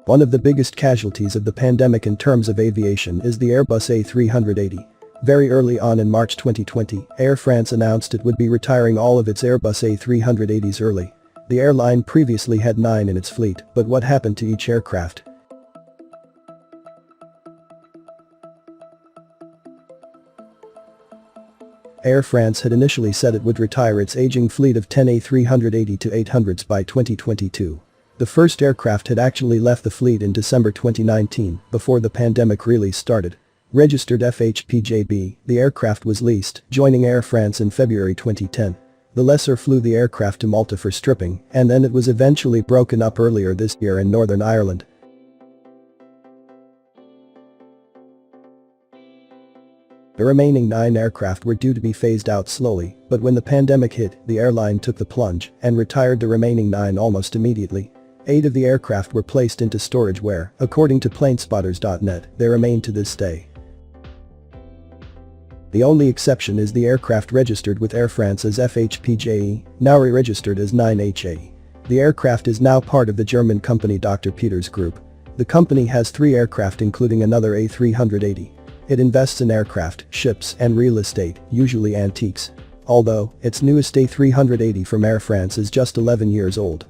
One of the biggest casualties of the pandemic in terms of aviation is the Airbus A380. Very early on in March 2020, Air France announced it would be retiring all of its Airbus A380s early. The airline previously had 9 in its fleet, but what happened to each aircraft? Air France had initially said it would retire its aging fleet of 10 A380-800s by 2022. The first aircraft had actually left the fleet in December 2019, before the pandemic really started. Registered F-HPJB, the aircraft was leased, joining Air France in February 2010. The lessor flew the aircraft to Malta for stripping, and then it was eventually broken up earlier this year in Northern Ireland. The remaining 9 aircraft were due to be phased out slowly, but when the pandemic hit, the airline took the plunge and retired the remaining 9 almost immediately. 8 of the aircraft were placed into storage where, according to planespotters.net, they remain to this day. The only exception is the aircraft registered with Air France as F-HPJB, now re-registered as 9HA. The aircraft is now part of the German company Dr. Peters Group. The company has 3 aircraft including another A380. It invests in aircraft, ships, and real estate, usually antiques. Although, its newest A380 from Air France is just 11 years old.